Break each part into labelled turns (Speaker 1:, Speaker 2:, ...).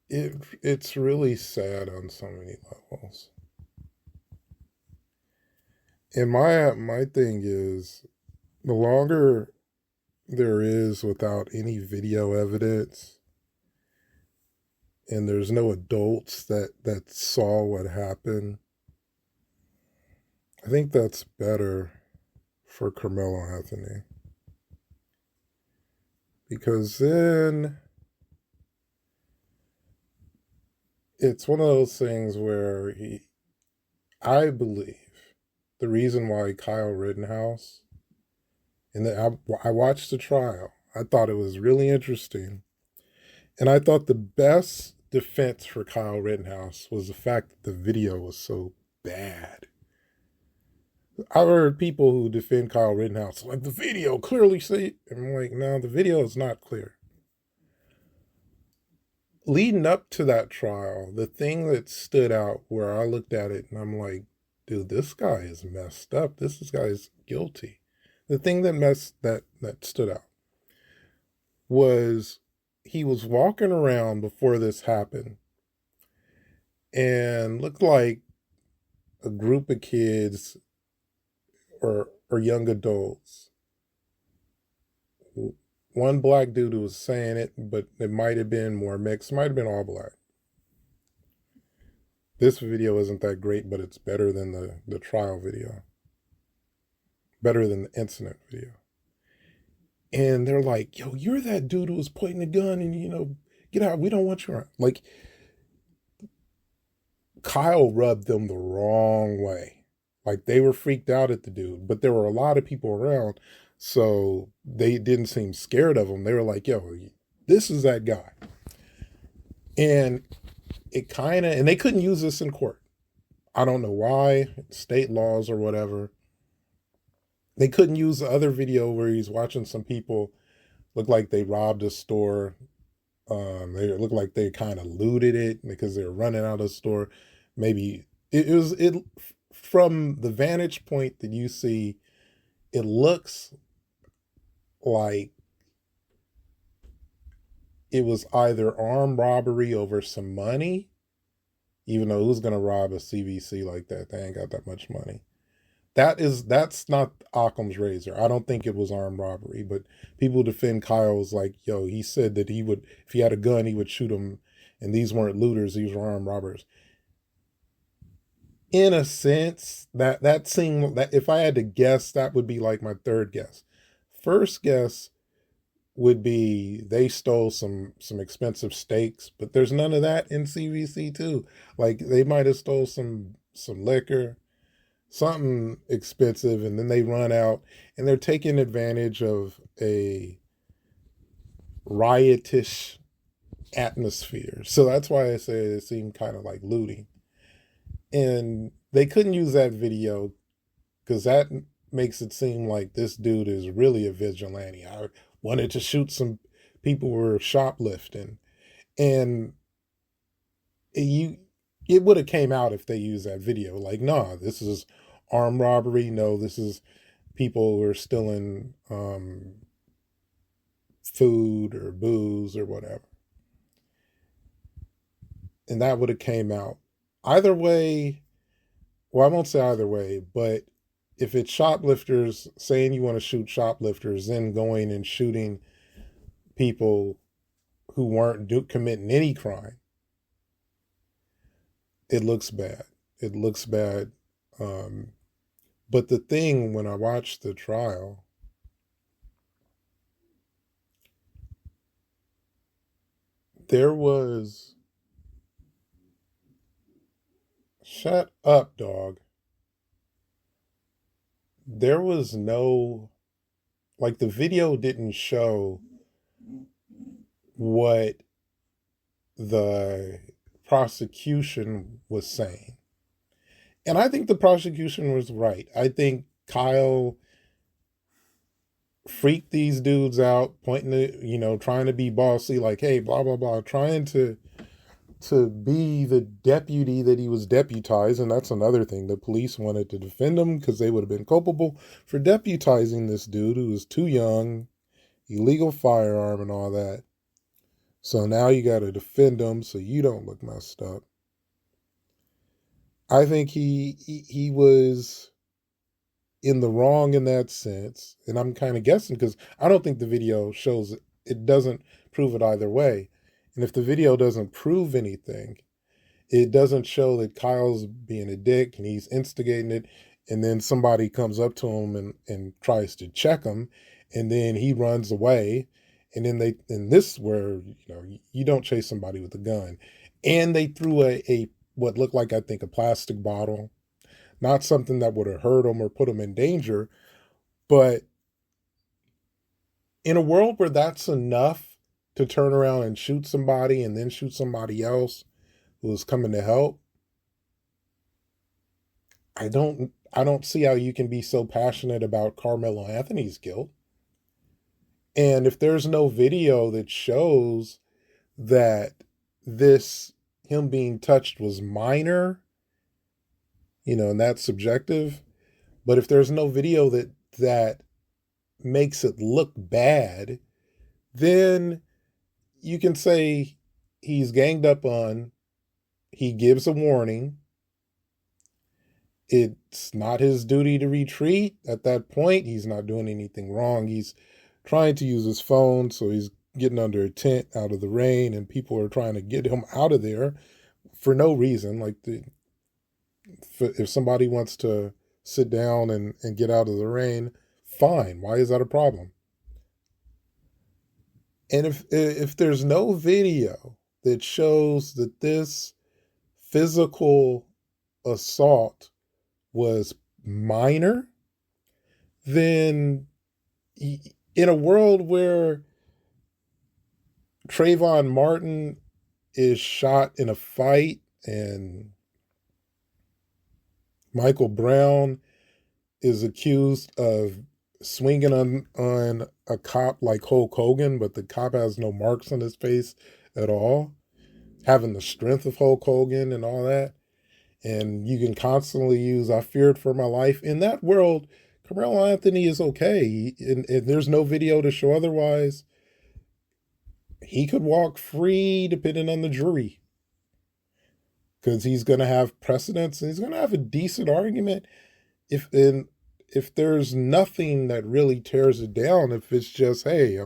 Speaker 1: it's really sad on so many levels. And my thing is, the longer there is without any video evidence, and there's no adults that saw what happened, I think that's better for Carmelo Anthony, because then it's one of those things where I believe the reason why Kyle Rittenhouse, I watched the trial. I thought it was really interesting. And I thought the best defense for Kyle Rittenhouse was the fact that the video was so bad. I've heard people who defend Kyle Rittenhouse like the video clearly see. And I'm like, no, the video is not clear. Leading up to that trial, the thing that stood out where I looked at it and I'm like, dude, this guy is messed up. This guy is guilty. The thing that stood out was he was walking around before this happened and looked like a group of kids or young adults. One black dude who was saying it, but it might have been more mixed, might have been all black. This video isn't that great, but it's better than the trial video. Better than the incident video. And they're like, yo, you're that dude who was pointing the gun and, get out. We don't want you around. Like, Kyle rubbed them the wrong way. Like, they were freaked out at the dude, but there were a lot of people around, so they didn't seem scared of him. They were like, yo, this is that guy. And and they couldn't use this in court. I don't know why, state laws or whatever. They couldn't use the other video where he's watching some people look like they robbed a store. They look like they kind of looted it because they were running out of the store. Maybe it from the vantage point that you see, it looks like it was either armed robbery over some money, even though who's going to rob a CVC like that? They ain't got that much money. That's not Occam's razor. I don't think it was armed robbery, but people defend Kyle's like, yo, he said that he would, if he had a gun, he would shoot him, and these weren't looters, these were armed robbers. In a sense, that seemed that if I had to guess, that would be like my third guess. First guess would be they stole some expensive steaks, but there's none of that in CVC too. Like they might have stole some liquor, something expensive, and then they run out and they're taking advantage of a riotous atmosphere. So that's why I say it seemed kind of like looting. And they couldn't use that video because that makes it seem like this dude is really a vigilante. I wanted to shoot some people who were shoplifting. And it would have came out if they used that video. Like, no, this is armed robbery. No, this is people who are stealing food or booze or whatever. And that would have came out. Either way, well, I won't say either way, but if it's shoplifters saying you want to shoot shoplifters, then going and shooting people who weren't committing any crime, it looks bad. It looks bad. But the thing, when I watched the trial, there was... Shut up, dog. There was no... Like, the video didn't show what the prosecution was saying. And I think the prosecution was right. I think Kyle freaked these dudes out, pointing to, trying to be bossy, like, hey, blah, blah, blah, trying to be the deputy that he was deputized. And that's another thing. The police wanted to defend him because they would have been culpable for deputizing this dude who was too young, illegal firearm and all that. So now you got to defend him so you don't look messed up. I think he was in the wrong in that sense, and I'm kind of guessing because I don't think the video shows it. It doesn't prove it either way. And if the video doesn't prove anything, it doesn't show that Kyle's being a dick and he's instigating it, and then somebody comes up to him and tries to check him, and then he runs away, and then and this is where you don't chase somebody with a gun, and they threw a what looked like, I think, a plastic bottle, not something that would have hurt him or put him in danger, but in a world where that's enough to turn around and shoot somebody and then shoot somebody else who is coming to help, I don't see how you can be so passionate about Carmelo Anthony's guilt. And if there's no video that shows that this him being touched was minor, and that's subjective, but if there's no video that makes it look bad, then you can say he's ganged up on, he gives a warning. It's not his duty to retreat at that point. He's not doing anything wrong. He's trying to use his phone, so he's getting under a tent out of the rain, and people are trying to get him out of there for no reason. Like, if somebody wants to sit down and get out of the rain, fine. Why is that a problem? And if there's no video that shows that this physical assault was minor, then in a world where Trayvon Martin is shot in a fight and Michael Brown is accused of swinging on a cop like Hulk Hogan, but the cop has no marks on his face at all, having the strength of Hulk Hogan and all that, and you can constantly use "I feared for my life." In that world, Carmelo Anthony is okay, and there's no video to show otherwise. He could walk free depending on the jury, because he's going to have precedence and he's going to have a decent argument. If there's nothing that really tears it down, if it's just, hey,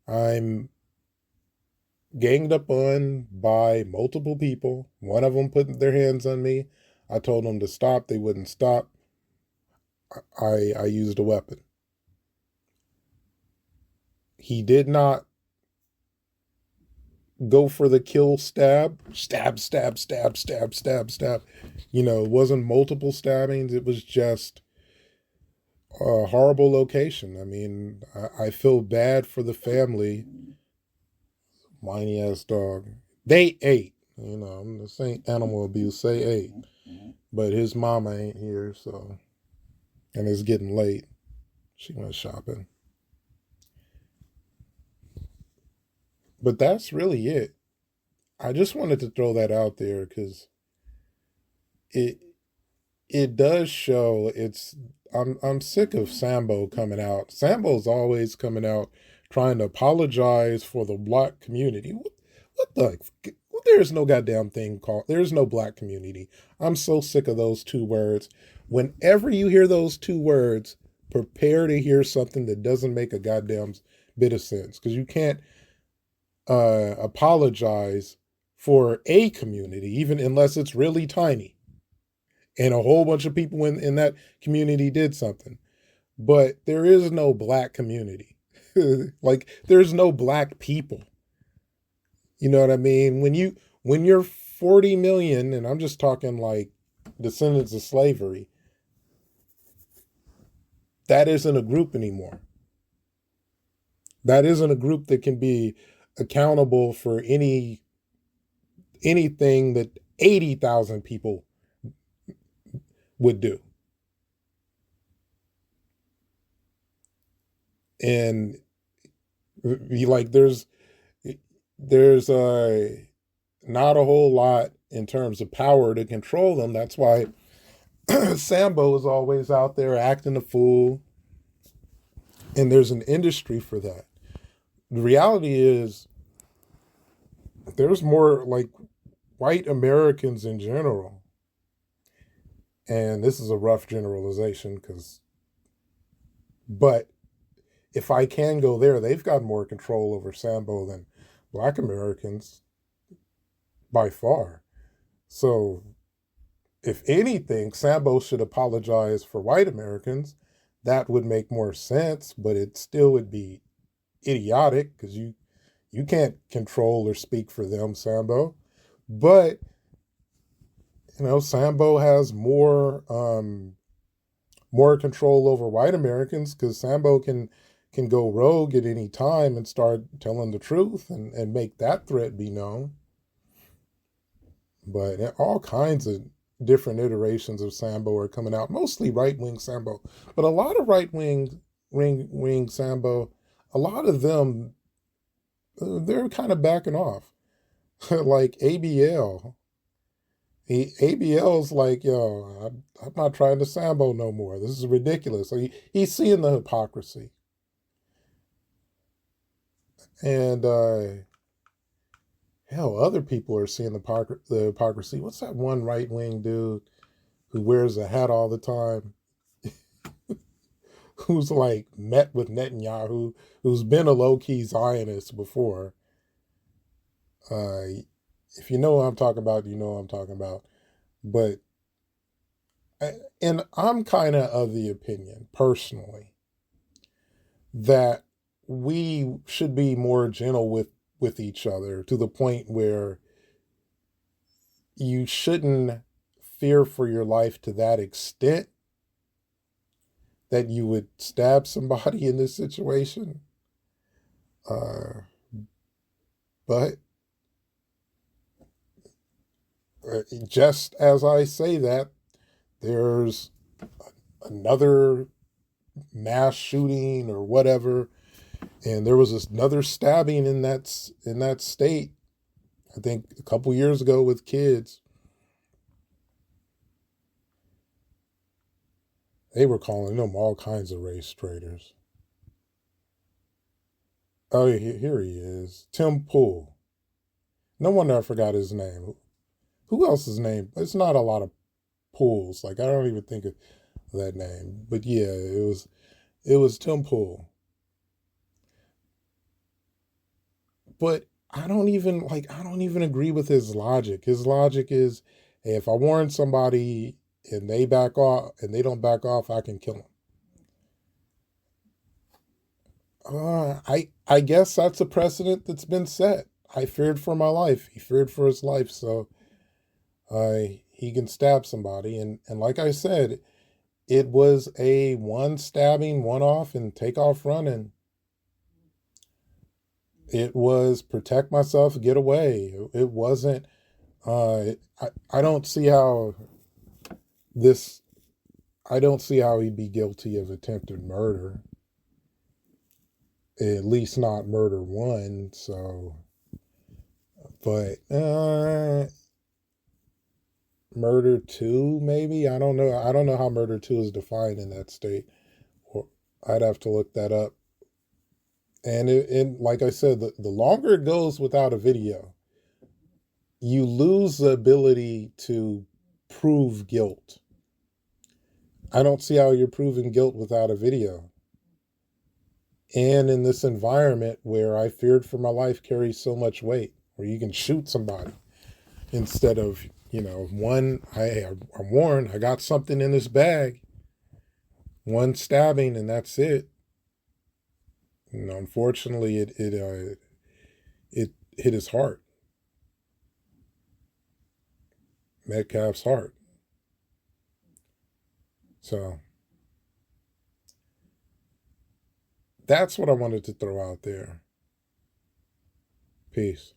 Speaker 1: I'm ganged up on by multiple people, one of them put their hands on me, I told them to stop, they wouldn't stop, I used a weapon. He did not go for the kill stab. It wasn't multiple stabbings. It was just a horrible location. I mean, I feel bad for the family. Whiny ass dog. They ate. This ain't animal abuse. They ate. But his mama ain't here, so. And it's getting late. She went shopping. But that's really it. I just wanted to throw that out there because it does show. I'm sick of Sambo coming out. Sambo's always coming out trying to apologize for the black community. What the? There's no goddamn thing called. There's no black community. I'm so sick of those two words. Whenever you hear those two words, prepare to hear something that doesn't make a goddamn bit of sense, because you can't apologize for a community, even unless it's really tiny and a whole bunch of people in that community did something. But there is no black community. Like, there's no black people. You know what I mean? When you're 40 million, and I'm just talking like descendants of slavery, that isn't a group anymore. That isn't a group that can be accountable for anything that 80,000 people would do. And there's not a whole lot in terms of power to control them. That's why Sambo is always out there acting a fool. And there's an industry for that. The reality is, there's more like white Americans in general, and this is a rough generalization because, but if I can go there, they've got more control over Sambo than black Americans by far. So, if anything, Sambo should apologize for white Americans. That would make more sense, but it still would be idiotic because you can't control or speak for them, Sambo. But Sambo has more control over white Americans because Sambo can go rogue at any time and start telling the truth and make that threat be known. But all kinds of different iterations of Sambo are coming out, mostly right wing Sambo, but a lot of right wing Sambo, a lot of them they're kind of backing off, like ABL. ABL's like, yo, I'm not trying to Sambo no more. This is ridiculous. So he's seeing the hypocrisy. And hell, other people are seeing the hypocrisy. What's that one right wing dude who wears a hat all the time? Who's like met with Netanyahu, who's been a low key Zionist before. If you know what I'm talking about, you know what I'm talking about. But, and I'm kind of the opinion, personally, that we should be more gentle with each other to the point where you shouldn't fear for your life to that extent that you would stab somebody in this situation. But just as I say that, there's another mass shooting or whatever, and there was another stabbing in that state. I think a couple years ago with kids. They were calling them all kinds of race traitors. Oh, here he is, Tim Pool. No wonder I forgot his name. Who else's name? It's not a lot of Pools. Like I don't even think of that name. But yeah, it was Tim Pool. But I don't even agree with his logic. His logic is, hey, if I warn somebody and they back off and they don't back off, I can kill them. I guess that's a precedent that's been set. I feared for my life. He feared for his life, so he can stab somebody. And like I said, it was a one stabbing, one off, and take off running. It was protect myself, get away. It wasn't. I don't see how this. I don't see how he'd be guilty of attempted murder. At least not murder one. So, but murder two, maybe. I don't know. I don't know how murder two is defined in that state. I'd have to look that up. And like I said, the longer it goes without a video, you lose the ability to prove guilt. I don't see how you're proving guilt without a video. And in this environment where I feared for my life carries so much weight, where you can shoot somebody instead of, I'm warned, I got something in this bag, one stabbing, and that's it. Unfortunately, it hit his heart, Metcalf's heart. So that's what I wanted to throw out there. Peace.